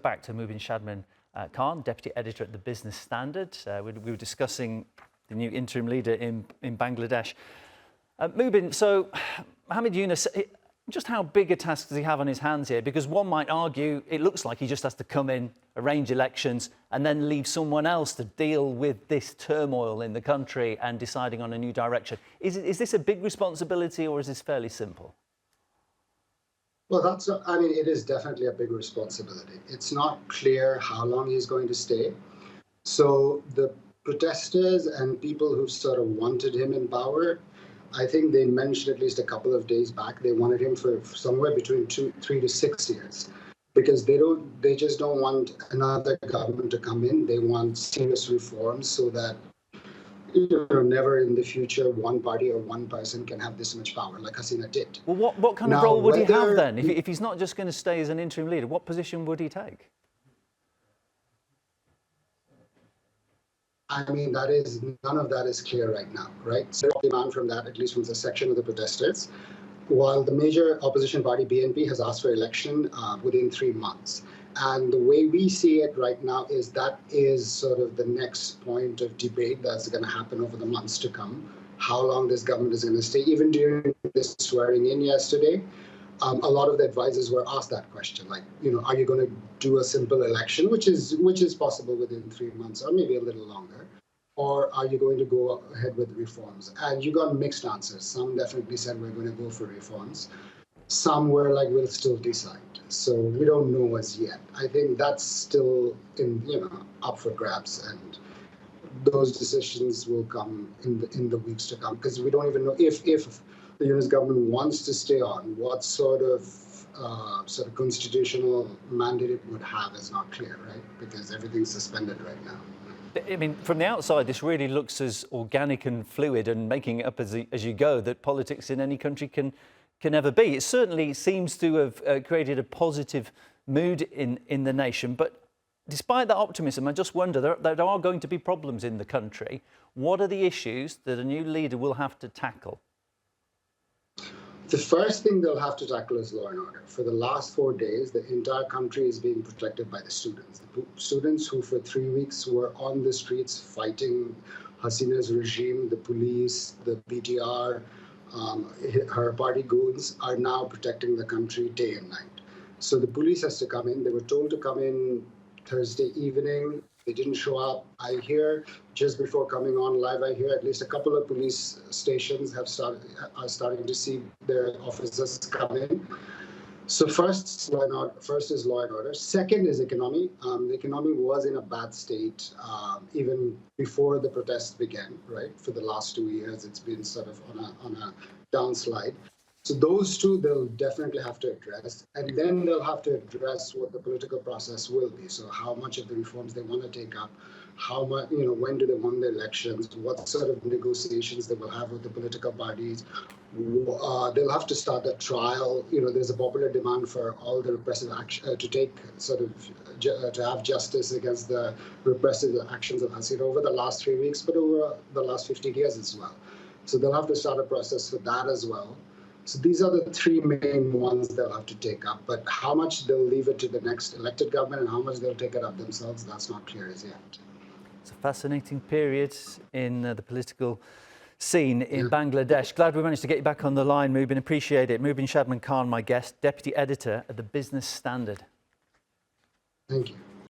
back to Mubin Shadman Khan, Deputy Editor at the Business Standard. We were discussing the new interim leader in Bangladesh. Mubin, so Muhammad Yunus, just how big a task does he have on his hands here? Because one might argue it looks like he just has to come in, arrange elections, and then leave someone else to deal with this turmoil in the country and deciding on a new direction. Is this a big responsibility, or is this fairly simple? Well, it is definitely a big responsibility. It's not clear how long he's going to stay. So the protesters and people who sort of wanted him in power, I think they mentioned at least a couple of days back, they wanted him for somewhere between 3 to 6 years, because they just don't want another government to come in. They want serious reforms so that never in the future one party or one person can have this much power like Hasina did. Well, what kind of role would he have then? If he's not just going to stay as an interim leader, what position would he take? I mean, none of that is clear right now, right? So demand from that, at least from a section of the protesters, while the major opposition party, BNP, has asked for election within 3 months. And the way we see it right now is that is sort of the next point of debate that's going to happen over the months to come, how long this government is going to stay. Even during this swearing in yesterday, a lot of the advisors were asked that question, like, are you going to do a simple election, which is possible within 3 months or maybe a little longer, or are you going to go ahead with reforms? And you got mixed answers. Some definitely said we're going to go for reforms. Some were like, we'll still decide. So we don't know as yet. I think that's still up for grabs, and those decisions will come in the weeks to come, because we don't even know if the Yunus government wants to stay on. What sort of constitutional mandate it would have is not clear, right? Because everything's suspended right now. I mean, from the outside, this really looks as organic and fluid and making it up as you go that politics in any country can ever be. It certainly seems to have created a positive mood in the nation. But despite that optimism, I just wonder, there are going to be problems in the country. What are the issues that a new leader will have to tackle? The first thing they'll have to tackle is law and order. For the last 4 days, the entire country is being protected by the students. The students who for 3 weeks were on the streets fighting Hasina's regime, the police, the BTR, her party goons, are now protecting the country day and night. So the police has to come in. They were told to come in Thursday evening. They didn't show up. I hear just before coming on live, I hear at least a couple of police stations are starting to see their officers come in. So first is law and order. Second is economy. The economy was in a bad state even before the protests began, right? For the last 2 years, it's been sort of on a downslide. So those two they'll definitely have to address, and then they'll have to address what the political process will be. So how much of the reforms they want to take up, how much, when do they want the elections, what sort of negotiations they will have with the political parties. They'll have to start a trial. There's a popular demand for all the repressive action to take to have justice against the repressive actions of Hasina over the last 3 weeks, but over the last 50 years as well. So they'll have to start a process for that as well. So these are the 3 main ones they'll have to take up. But how much they'll leave it to the next elected government and how much they'll take it up themselves, that's not clear as yet. It's a fascinating period in the political scene in Bangladesh. Glad we managed to get you back on the line, Mubin. Appreciate it. Mubin Shadman Khan, my guest, Deputy Editor at the Business Standard. Thank you.